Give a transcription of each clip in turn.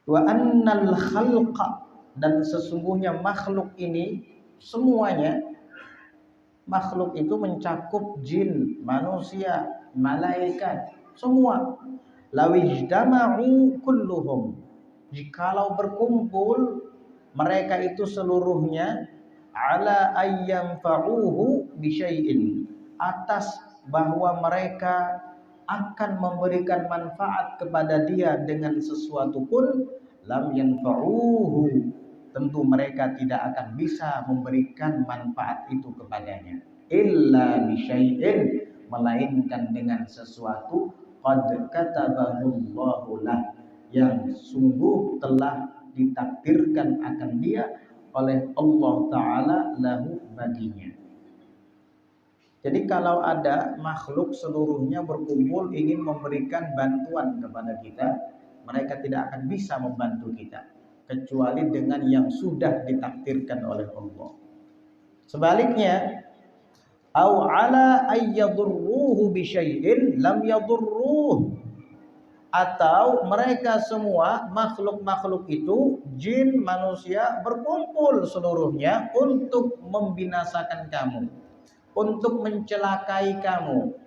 Wa annal khalqa, dan sesungguhnya makhluk ini semuanya, makhluk itu mencakup jin, manusia, malaikat, semua. Lawijtama'u kulluhum, jikalau berkumpul mereka itu seluruhnya, ala ayyanfa'uhu bisyai'in, atas bahwa mereka akan memberikan manfaat kepada dia dengan sesuatu pun, lam yanfa'uhu, tentu mereka tidak akan bisa memberikan manfaat itu kepadanya, illa bisyai'in, melainkan dengan sesuatu qad katabahullahu lah, yang sungguh telah ditakdirkan akan dia oleh Allah Ta'ala lahu, baginya. Jadi kalau ada makhluk seluruhnya berkumpul ingin memberikan bantuan kepada kita, mereka tidak akan bisa membantu kita kecuali dengan yang sudah ditakdirkan oleh Allah. Sebaliknya, au ala ayyadurruhu bisyai'in lam yadurruh, atau mereka semua makhluk-makhluk itu, jin, manusia, berkumpul seluruhnya untuk membinasakan kamu, untuk mencelakai kamu,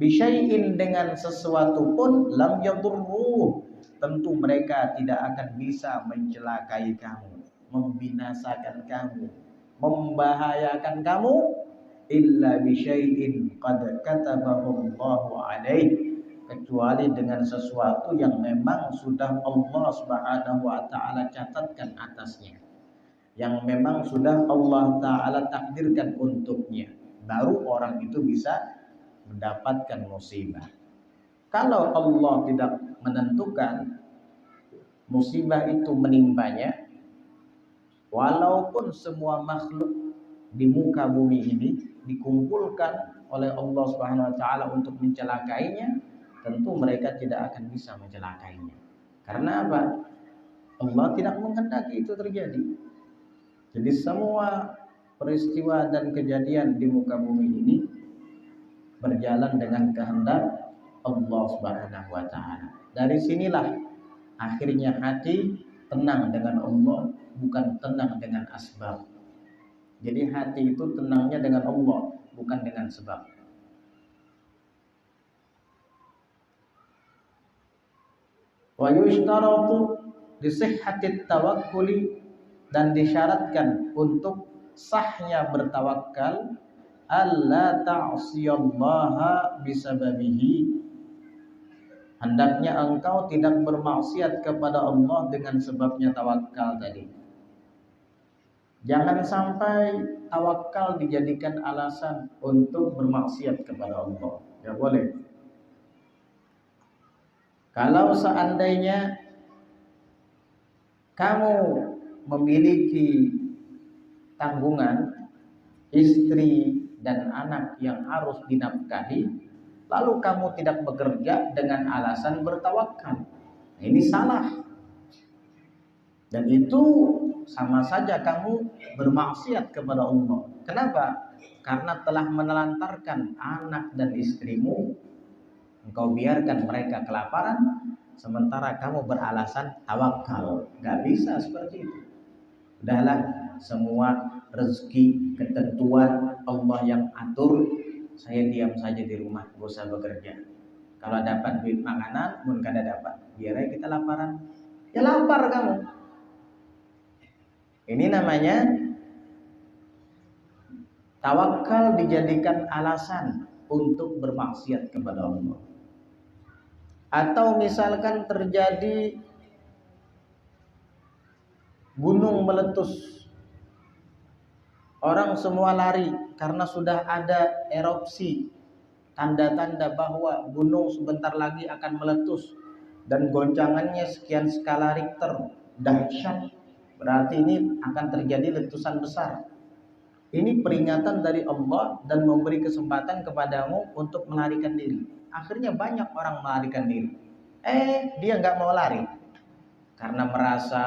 bisyai'in, dengan sesuatu pun, lam yadurruh, tentu mereka tidak akan bisa mencelakai kamu, membinasakan kamu, membahayakan kamu, illa bisyai'in qad katabahu Allahu alaih, kecuali dengan sesuatu yang memang sudah Allah Subhanahu wa taala catatkan atasnya, yang memang sudah Allah taala takdirkan untuknya, baru orang itu bisa mendapatkan musibah. Kalau Allah tidak menentukan musibah itu menimpanya, walaupun semua makhluk di muka bumi ini dikumpulkan oleh Allah Subhanahu wa taala untuk mencelakainya, tentu mereka tidak akan bisa mencelakainya. Karena apa? Allah tidak menghendaki itu terjadi. Jadi semua peristiwa dan kejadian di muka bumi ini berjalan dengan kehendak Allah Subhanahu wa taala. Dari sinilah akhirnya hati tenang dengan Allah, bukan tenang dengan asbab. Jadi hati itu tenangnya dengan Allah, bukan dengan sebab. Wa yushtaratu li sihhatit tawakkuli, dan disyaratkan untuk sahnya bertawakal, alla ta'siyallaha bisababihi, hendaknya engkau tidak bermaksiat kepada Allah dengan sebabnya tawakal tadi. Jangan sampai tawakal dijadikan alasan untuk bermaksiat kepada Allah. Tidak boleh. Kalau seandainya kamu memiliki tanggungan istri dan anak yang harus dinafkahi, lalu kamu tidak bekerja dengan alasan bertawakal, ini salah. Dan itu sama saja kamu bermaksiat kepada Allah. Kenapa? Karena telah menelantarkan anak dan istrimu, engkau biarkan mereka kelaparan, sementara kamu beralasan tawakal. Gak bisa seperti itu. Udahlah, semua rezeki, ketentuan Allah yang atur, saya diam saja di rumah, gak usah bekerja. Kalau dapat duit makanan, pun kada dapat, biar aja kita laparan. Ya lapar kamu. Ini namanya tawakal dijadikan alasan untuk bermaksiat kepada Allah. Atau misalkan terjadi gunung meletus, orang semua lari karena sudah ada erupsi, tanda-tanda bahwa gunung sebentar lagi akan meletus dan goncangannya sekian skala Richter, dahsyat, berarti ini akan terjadi letusan besar. Ini peringatan dari Allah dan memberi kesempatan kepadamu untuk melarikan diri. Akhirnya banyak orang melarikan diri. Dia nggak mau lari karena merasa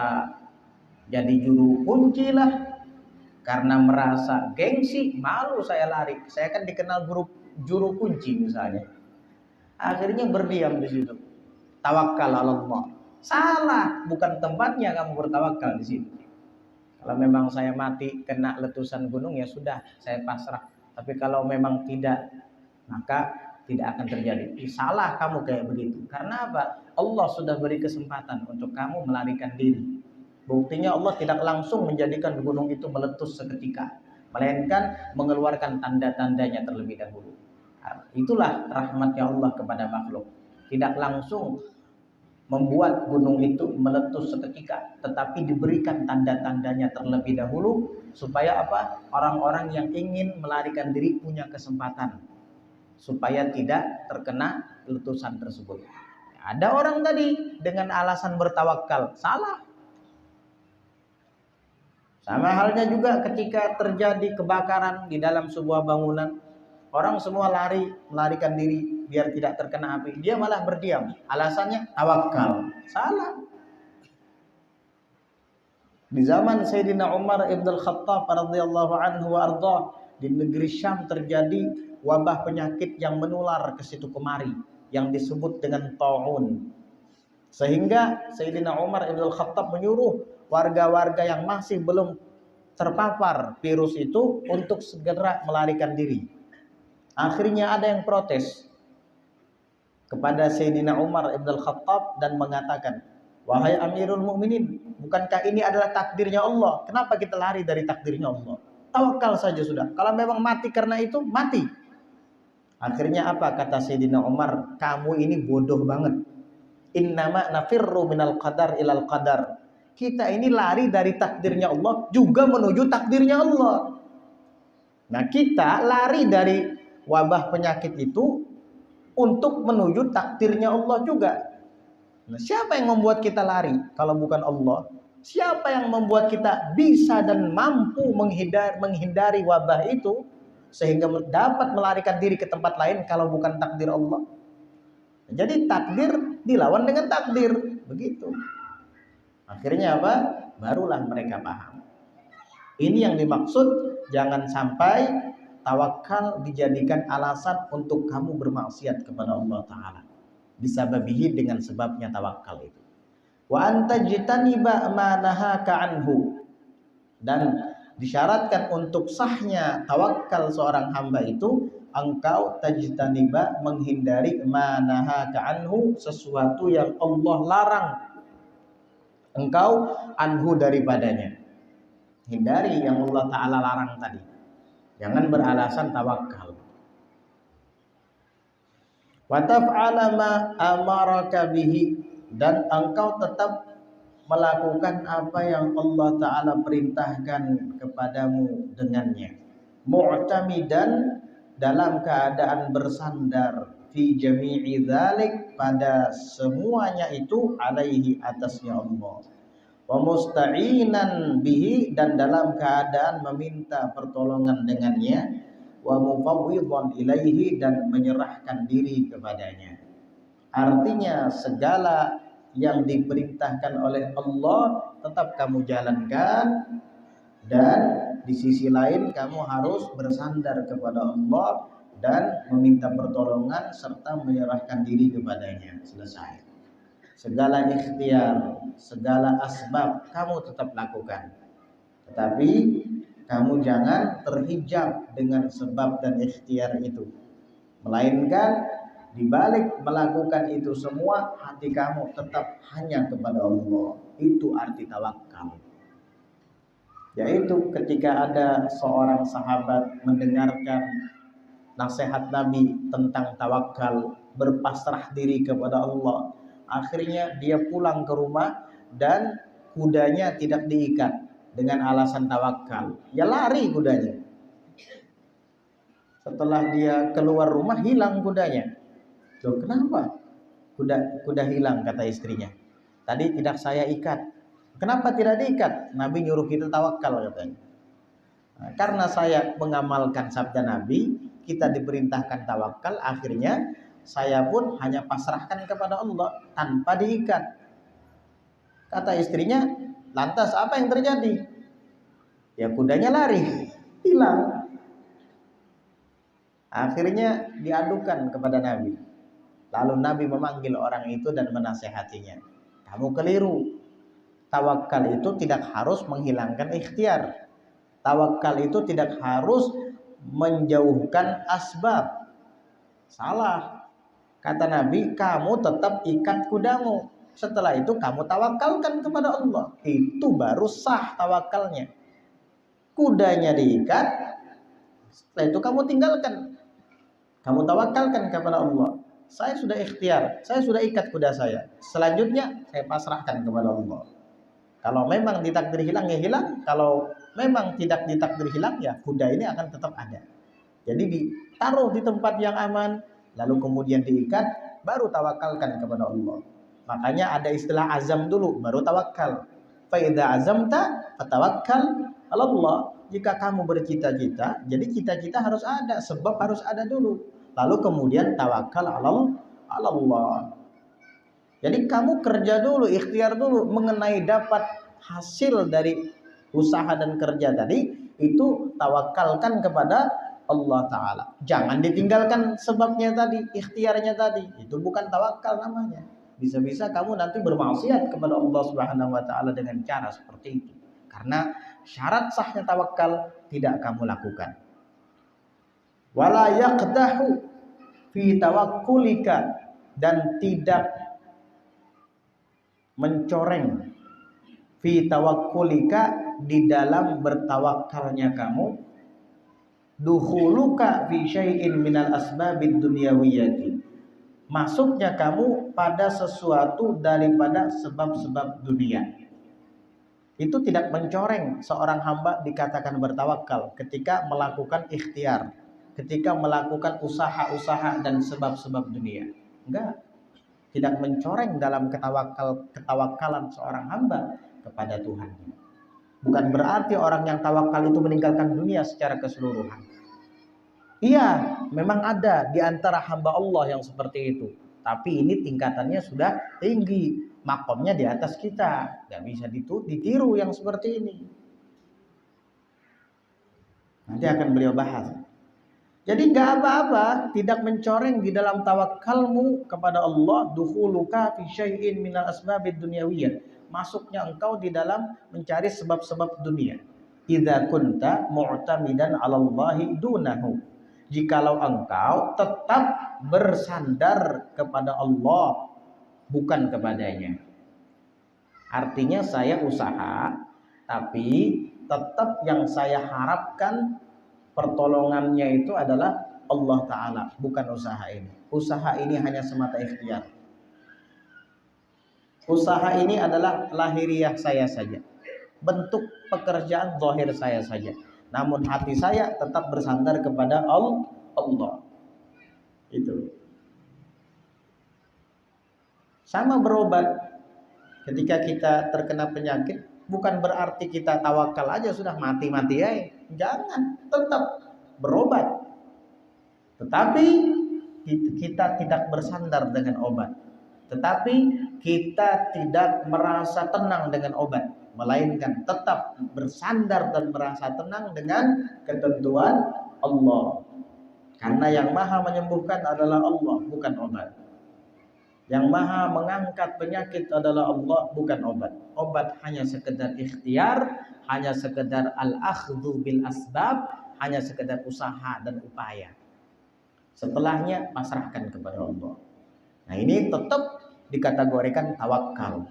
jadi juru kunci lah, karena merasa gengsi, malu saya lari, saya kan dikenal juru kunci misalnya. Akhirnya berdiam di situ. Tawakal ala Allah. Salah, bukan tempatnya kamu bertawakal di situ. Kalau memang saya mati kena letusan gunung ya sudah, saya pasrah. Tapi kalau memang tidak, maka tidak akan terjadi. Salah kamu kayak begitu. Karena apa? Allah sudah beri kesempatan untuk kamu melarikan diri. Buktinya Allah tidak langsung menjadikan gunung itu meletus seketika, melainkan mengeluarkan tanda-tandanya terlebih dahulu. Itulah rahmatnya Allah kepada makhluk. Tidak langsung membuat gunung itu meletus seketika, tetapi diberikan tanda-tandanya terlebih dahulu supaya apa? Orang-orang yang ingin melarikan diri punya kesempatan supaya tidak terkena letusan tersebut. Ada orang tadi dengan alasan bertawakal, salah. Sama halnya juga ketika terjadi kebakaran di dalam sebuah bangunan, orang semua lari, melarikan diri biar tidak terkena api. Dia malah berdiam. Alasannya tawakal. Salah. Di zaman Sayyidina Umar ibn al-Khattab radhiyallahu anhu wa ardhah, di negeri Syam terjadi wabah penyakit yang menular ke situ kemari yang disebut dengan taun. Sehingga Sayyidina Umar ibn al-Khattab menyuruh warga-warga yang masih belum terpapar virus itu untuk segera melarikan diri. Akhirnya ada yang protes kepada Sayyidina Umar ibn al-Khattab dan mengatakan, wahai Amirul Mukminin, bukankah ini adalah takdirnya Allah? Kenapa kita lari dari takdirnya Allah? Tawakal saja sudah. Kalau memang mati karena itu, mati. Akhirnya apa kata Sayyidina Umar? Kamu ini bodoh banget. Innama nafirru minal qadar ilal qadar. Kita ini lari dari takdirnya Allah juga menuju takdirnya Allah. Nah, kita lari dari wabah penyakit itu untuk menuju takdirnya Allah juga. Nah, siapa yang membuat kita lari kalau bukan Allah? Siapa yang membuat kita bisa dan mampu menghindari wabah itu sehingga dapat melarikan diri ke tempat lain kalau bukan takdir Allah? Jadi takdir dilawan dengan takdir, begitu. Akhirnya apa? Barulah mereka paham. Ini yang dimaksud, jangan sampai tawakal dijadikan alasan untuk kamu bermaksiat kepada Allah Ta'ala. Bisababihi, dengan sebabnya tawakal itu. Wa anta jitaniba ma nahaka anhu. Dan disyaratkan untuk sahnya tawakal seorang hamba itu, engkau tajtaniba, menghindari ma nahaka anhu, sesuatu yang Allah larang engkau anhu, daripadanya. Hindari yang Allah Ta'ala larang tadi. Jangan beralasan tawakal. Wa taf'ala ma amaraka bihi, dan engkau tetap melakukan apa yang Allah Ta'ala perintahkan kepadamu dengannya. Mu'tamidan, dalam keadaan bersandar, fi jami'i dzalik, pada semuanya itu, alaihi, atasnya Allah. Wa musta'inan bihi, dan dalam keadaan meminta pertolongan dengannya. Wa mufawwidhan ilaihi, dan menyerahkan diri kepadanya. Artinya segala yang diperintahkan oleh Allah tetap kamu jalankan, dan di sisi lain kamu harus bersandar kepada Allah dan meminta pertolongan serta menyerahkan diri kepadanya. Selesai. Segala ikhtiar, segala asbab kamu tetap lakukan, tetapi kamu jangan terhijab dengan sebab dan ikhtiar itu, melainkan di balik melakukan itu semua, hati kamu tetap hanya kepada Allah. Itu arti tawakal. Yaitu ketika ada seorang sahabat mendengarkan nasihat Nabi tentang tawakal, berpasrah diri kepada Allah, akhirnya dia pulang ke rumah dan kudanya tidak diikat dengan alasan tawakal. Ya lari kudanya. Setelah dia keluar rumah, hilang kudanya. Loh, kenapa kuda hilang, kata istrinya. Tadi tidak saya ikat. Kenapa tidak diikat? Nabi nyuruh kita tawakal, katanya. Nah, karena saya mengamalkan sabda Nabi, kita diperintahkan tawakal, akhirnya saya pun hanya pasrahkan kepada Allah tanpa diikat. Kata istrinya, lantas apa yang terjadi? Ya kudanya lari, hilang. Akhirnya diadukan kepada Nabi. Lalu Nabi memanggil orang itu dan menasehatinya. Kamu keliru. Tawakal itu tidak harus menghilangkan ikhtiar. Tawakal itu tidak harus menjauhkan asbab. Salah. Kata Nabi, kamu tetap ikat kudamu. Setelah itu kamu tawakalkan kepada Allah. Itu baru sah tawakalnya. Kudanya diikat, setelah itu kamu tinggalkan. Kamu tawakalkan kepada Allah. Saya sudah ikhtiar, saya sudah ikat kuda saya. Selanjutnya saya pasrahkan kepada Allah. Kalau memang ditakdir hilang ya hilang. Kalau memang tidak ditakdir hilang ya kuda ini akan tetap ada. Jadi ditaruh di tempat yang aman, lalu kemudian diikat, baru tawakalkan kepada Allah. Makanya ada istilah azam dulu, baru tawakal. Fa idza azamta fatawakkal 'ala Allah. Jika kamu bercita-cita, jadi cita-cita harus ada, sebab harus ada dulu. Lalu kemudian tawakal 'ala Allah. Jadi kamu kerja dulu, ikhtiar dulu mengenai dapat hasil dari usaha dan kerja tadi, itu tawakalkan kepada Allah Ta'ala. Jangan ditinggalkan sebabnya tadi, ikhtiarnya tadi. Itu bukan tawakal namanya. Bisa-bisa kamu nanti bermaksiat kepada Allah Subhanahu wa Ta'ala dengan cara seperti itu. Karena syarat sahnya tawakal tidak kamu lakukan. Wala yaqdahu fi tawakkulika, dan tidak mencoreng fi tawakkulika, di dalam bertawakalnya kamu, dukhuluka fi syai'in minal asbabid dunyawiyyati, masuknya kamu pada sesuatu daripada sebab-sebab dunia. Itu tidak mencoreng seorang hamba dikatakan bertawakal ketika melakukan ikhtiar, ketika melakukan usaha-usaha dan sebab-sebab dunia. Enggak. Tidak mencoreng dalam ketawakalan seorang hamba kepada Tuhan. Bukan berarti orang yang tawakal itu meninggalkan dunia secara keseluruhan. Iya, memang ada di antara hamba Allah yang seperti itu. Tapi ini tingkatannya sudah tinggi, makomnya di atas kita. Gak bisa ditiru yang seperti ini. Nanti akan beliau bahas. Jadi gak apa-apa, tidak mencoreng di dalam tawakalmu kepada Allah, dukhuluka fi syai'in minal asbabid dunyawiyah. Masuknya engkau di dalam mencari sebab-sebab dunia. Idza kunta mu'tamidan 'ala Allahi dunahu. Jikalau engkau tetap bersandar kepada Allah, bukan kepadanya. Artinya saya usaha, tapi tetap yang saya harapkan pertolongannya itu adalah Allah Ta'ala, bukan usaha ini. Usaha ini hanya semata ikhtiar. Usaha ini adalah lahiriah saya saja, bentuk pekerjaan zahir saya saja. Namun hati saya tetap bersandar kepada Allah. Itu. Sama berobat. Ketika kita terkena penyakit, bukan berarti kita tawakal aja sudah mati-mati aja. Jangan, tetap berobat. Tetapi kita tidak bersandar dengan obat. Tetapi kita tidak merasa tenang dengan obat, melainkan tetap bersandar dan merasa tenang dengan ketentuan Allah. Karena yang maha menyembuhkan adalah Allah, bukan obat. Yang maha mengangkat penyakit adalah Allah, bukan obat. Obat hanya sekedar ikhtiar, hanya sekedar al-akhdhu bil asbab, hanya sekedar usaha dan upaya. Setelahnya pasrahkan kepada Allah. Nah, ini tetap dikategorikan tawakal.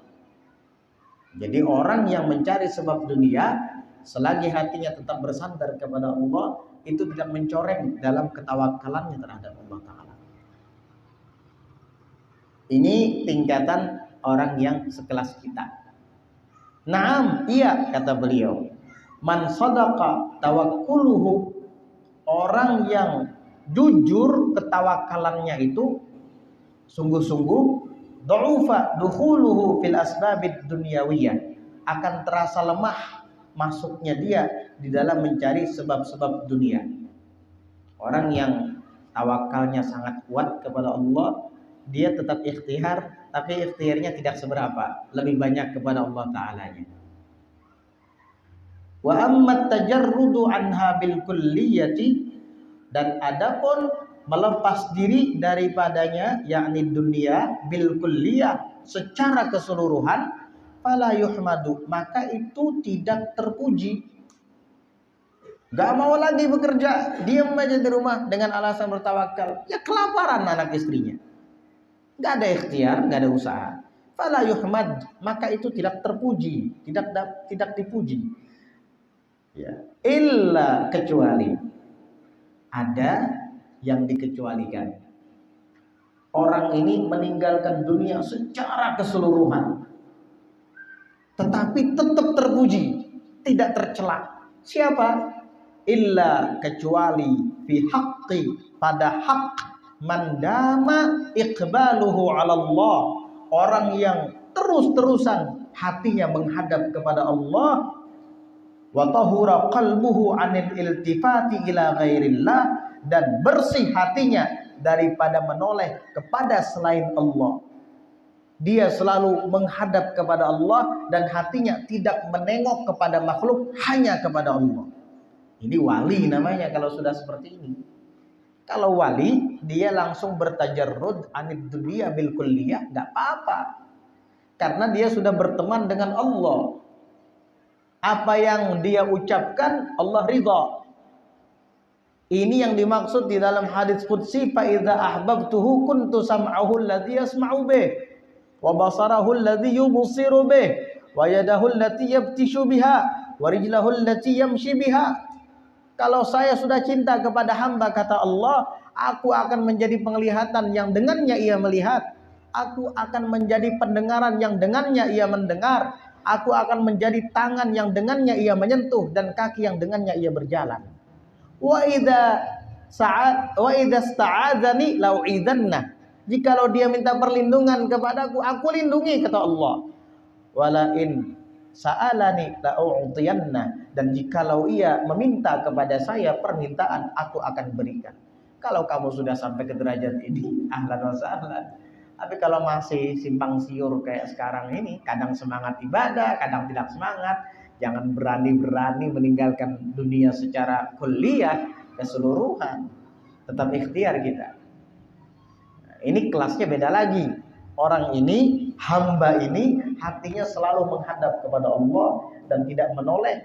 Jadi orang yang mencari sebab dunia, selagi hatinya tetap bersandar kepada Allah, itu tidak mencoreng dalam ketawakalannya terhadap Allah Ta'ala. Ini tingkatan orang yang sekelas kita. Naam, iya, kata beliau. Man sadaqa tawakkuluhu, orang yang jujur ketawakalannya itu sungguh-sungguh, dha'ufa dukhuluhu fil asbabid dunyawiyah, akan terasa lemah masuknya dia di dalam mencari sebab-sebab dunia. Orang yang tawakalnya sangat kuat kepada Allah, dia tetap ikhtiar, tapi ikhtiarnya tidak seberapa, lebih banyak kepada Allah Ta'ala-nya. Wa amma tajarrudu anha bil kulliyati, dan adapun melepas diri daripadanya, yakni dunia bil kulliyah, secara keseluruhan, fala yuhmadu, maka itu tidak terpuji. Gak mau lagi bekerja, diam aja di rumah dengan alasan bertawakal, ya kelaparan anak istrinya. Gak ada ikhtiar, gak ada usaha. Fala yuhmad, maka itu tidak terpuji, tidak dipuji. Ya, illa, kecuali ada yang dikecualikan. Orang ini meninggalkan dunia secara keseluruhan, tetapi tetap terpuji, tidak tercela. Siapa? Illa, kecuali fi haqqi, pada hak mandama iqbaluhu 'ala Allah, orang yang terus-terusan hatinya menghadap kepada Allah, wa tahura qalbuhu 'anil iltifati ila ghairillah, dan bersih hatinya daripada menoleh kepada selain Allah. Dia selalu menghadap kepada Allah dan hatinya tidak menengok kepada makhluk, hanya kepada Allah. Ini wali namanya kalau sudah seperti ini. Kalau wali, dia langsung bertajarrud anid dunia bil kulliyah, enggak apa-apa. Karena dia sudah berteman dengan Allah. Apa yang dia ucapkan, Allah ridha. Ini yang dimaksud di dalam hadits qudsi, fa idza ahbabtuhu kuntu sam'ahu alladhi yasma'u bih, wa basarahu alladhi yubsiru bih, wa yadahu allati yabtishu biha, wa rijlahu allati yamshi biha. Kalau saya sudah cinta kepada hamba, kata Allah, aku akan menjadi penglihatan yang dengannya ia melihat, aku akan menjadi pendengaran yang dengannya ia mendengar, aku akan menjadi tangan yang dengannya ia menyentuh, dan kaki yang dengannya ia berjalan. Wa idza sta'adzani lau'idzanna, jikalau dia minta perlindungan kepadaku, aku lindungi, kata Allah. Wala in sa'alani la'u'tiyanna, dan jikalau ia meminta kepada saya permintaan, aku akan berikan. Kalau kamu sudah sampai ke derajat ini, ahlan wa sahlan. Tapi kalau masih simpang siur kayak sekarang ini, kadang semangat ibadah, kadang tidak semangat, jangan berani-berani meninggalkan dunia secara kulliyah, keseluruhan. Tetap ikhtiar kita. Nah, ini kelasnya beda lagi. Orang ini, hamba ini, hatinya selalu menghadap kepada Allah dan tidak menoleh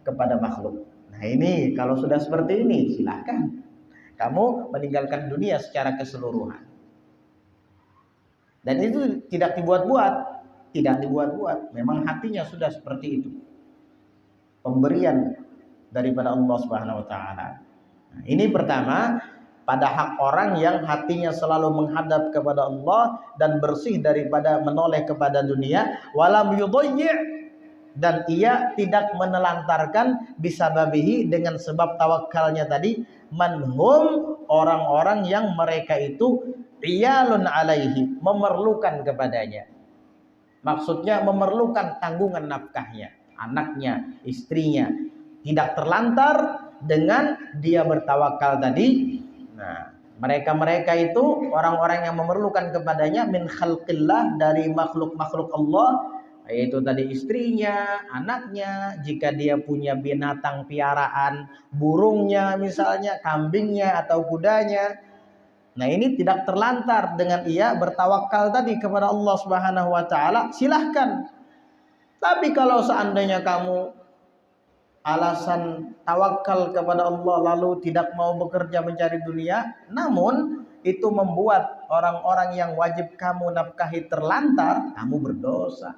kepada makhluk. Nah ini, kalau sudah seperti ini, silahkan kamu meninggalkan dunia secara keseluruhan. Dan itu tidak dibuat-buat, tidak dibuat-buat. Memang hatinya sudah seperti itu. Pemberian daripada Allah Subhanahu wa taala. Nah, ini pertama, pada hak orang yang hatinya selalu menghadap kepada Allah dan bersih daripada menoleh kepada dunia, walam yudayyi', dan ia tidak menelantarkan bisababihi, dengan sebab tawakalnya tadi, manhum, orang-orang yang mereka itu iyalun alaihi, memerlukan kepadanya. Maksudnya memerlukan tanggungan nafkahnya, anaknya, istrinya, tidak terlantar dengan dia bertawakal tadi. Nah, mereka itu orang-orang yang memerlukan kepadanya min khalqillah, dari makhluk-makhluk Allah, yaitu tadi istrinya, anaknya, jika dia punya binatang piaraan, burungnya misalnya, kambingnya atau kudanya. Nah, ini tidak terlantar dengan ia bertawakal tadi kepada Allah Subhanahu wa taala, silahkan. Tapi kalau seandainya kamu alasan tawakal kepada Allah lalu tidak mau bekerja mencari dunia, namun itu membuat orang-orang yang wajib kamu nafkahi terlantar, kamu berdosa.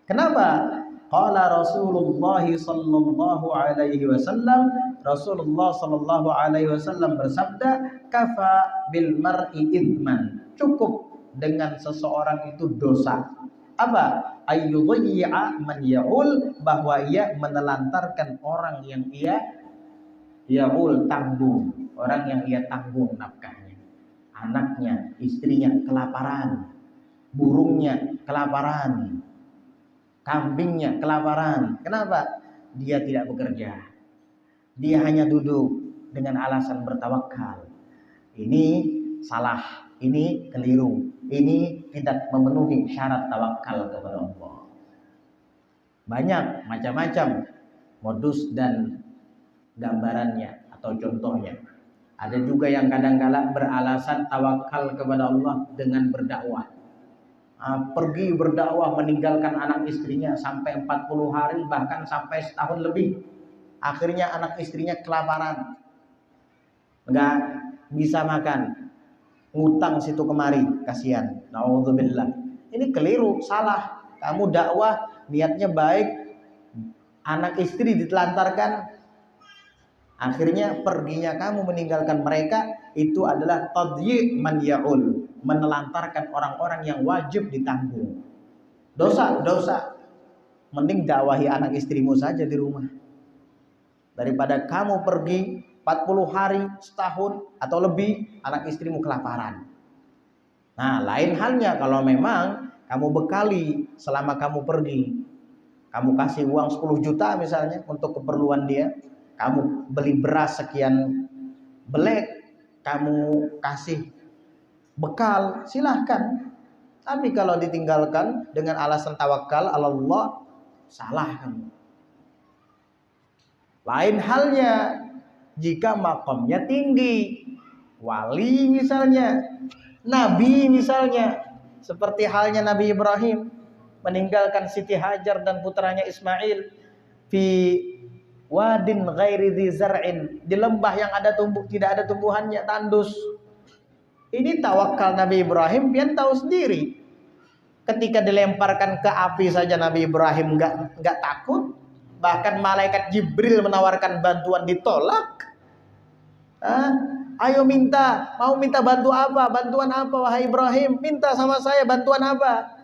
Kenapa? Qala Rasulullah sallallahu alaihi wasallam, Rasulullah sallallahu alaihi wasallam bersabda, kafa bil mar'i ithman, cukup dengan seseorang itu dosa. Apa? Ayyudhi'a man ya'ul, bahwa ia menelantarkan orang yang ia ya'ul, tanggung, orang yang ia tanggung nafkahnya, anaknya, istrinya kelaparan, burungnya kelaparan, kambingnya kelaparan. Kenapa? Dia tidak bekerja, dia hanya duduk dengan alasan bertawakal. Ini salah, ini keliru, ini tidak memenuhi syarat tawakal kepada Allah. Banyak macam-macam modus dan gambarannya atau contohnya. Ada juga yang kadang-kala beralasan tawakal kepada Allah dengan berdakwah. Pergi berdakwah meninggalkan anak istrinya sampai 40 hari bahkan sampai setahun lebih. Akhirnya anak istrinya kelaparan, nggak bisa makan, ngutang situ kemari, kasihan. Naudzubillah. Ini keliru, salah. Kamu dakwah niatnya baik, anak istri ditelantarkan, akhirnya perginya kamu meninggalkan mereka, itu adalah tadyi' man ya'ul, menelantarkan orang-orang yang wajib ditanggung. Dosa. Mending dakwahi anak istrimu saja di rumah, daripada kamu pergi 40 hari, setahun atau lebih, anak istrimu kelaparan. Nah, lain halnya kalau memang kamu bekali selama kamu pergi, kamu kasih uang 10 juta misalnya untuk keperluan dia, kamu beli beras sekian belek, kamu kasih bekal, silahkan. Tapi kalau ditinggalkan dengan alasan tawakal Allah, salah kamu. Lain halnya jika makomnya tinggi, wali misalnya, nabi misalnya, seperti halnya Nabi Ibrahim meninggalkan Siti Hajar dan putranya Ismail fi wadin ghairi dzi zar'in, di lembah yang tidak ada tumbuhannya, tandus. Ini tawakal Nabi Ibrahim, pian tahu sendiri. Ketika dilemparkan ke api saja Nabi Ibrahim enggak takut. Bahkan malaikat Jibril menawarkan bantuan, ditolak. Ayo mau minta bantuan apa wahai Ibrahim? Minta sama saya bantuan apa?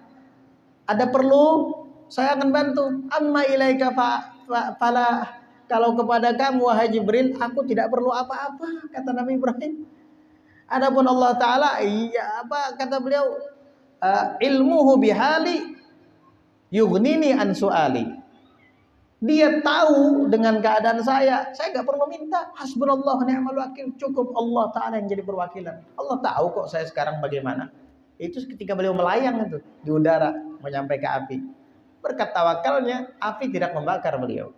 Ada perlu, saya akan bantu. Amma ilaika fala, kalau kepada kamu wahai Jibril, aku tidak perlu apa-apa, kata Nabi Ibrahim. Adapun Allah Ta'ala, kata beliau, ilmuhu bihali yughnini an su'ali. Dia tahu dengan keadaan saya nggak perlu minta. Hasbunallah ni'mal wakil, cukup Allah Ta'ala yang jadi perwakilan. Allah tahu kok saya sekarang bagaimana. Itu ketika beliau melayang itu di udara menyampai ke api. Berkat tawakalnya, api tidak membakar beliau.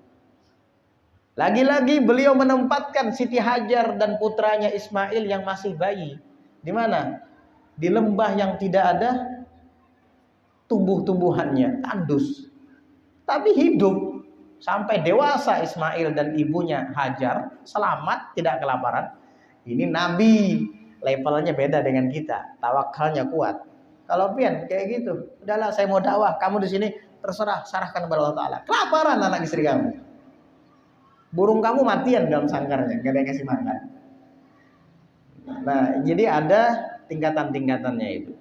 Lagi-lagi beliau menempatkan Siti Hajar dan putranya Ismail yang masih bayi. Di mana? Di lembah yang tidak ada tumbuh-tumbuhannya, tandus. Tapi hidup sampai dewasa Ismail dan ibunya Hajar selamat, tidak kelaparan. Ini Nabi, levelnya beda dengan kita, tawakalnya kuat. Kalau pian kayak gitu, udahlah saya mau dakwah, kamu di sini terserah, serahkan kepada Allah Ta'ala. Kelaparan anak istri kamu, burung kamu matian dalam sangkarnya, gak ada yang kasih makan. Nah, jadi ada tingkatan-tingkatannya itu.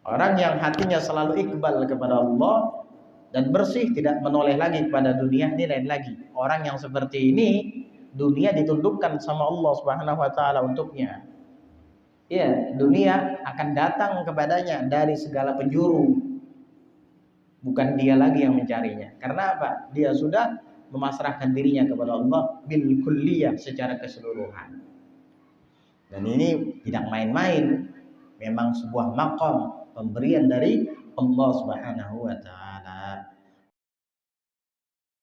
Orang yang hatinya selalu iqbal kepada Allah dan bersih, tidak menoleh lagi kepada dunia, ini lain lagi. Orang yang seperti ini, dunia ditundukkan sama Allah Subhanahu wa Ta'ala untuknya. Ya, dunia akan datang kepadanya dari segala penjuru. Bukan dia lagi yang mencarinya. Karena apa? Dia sudah memasrahkan dirinya kepada Allah bil kulliyah, secara keseluruhan. Dan ini tidak main-main. Memang sebuah maqam, pemberian dari Allah Subhanahu wa Ta'ala.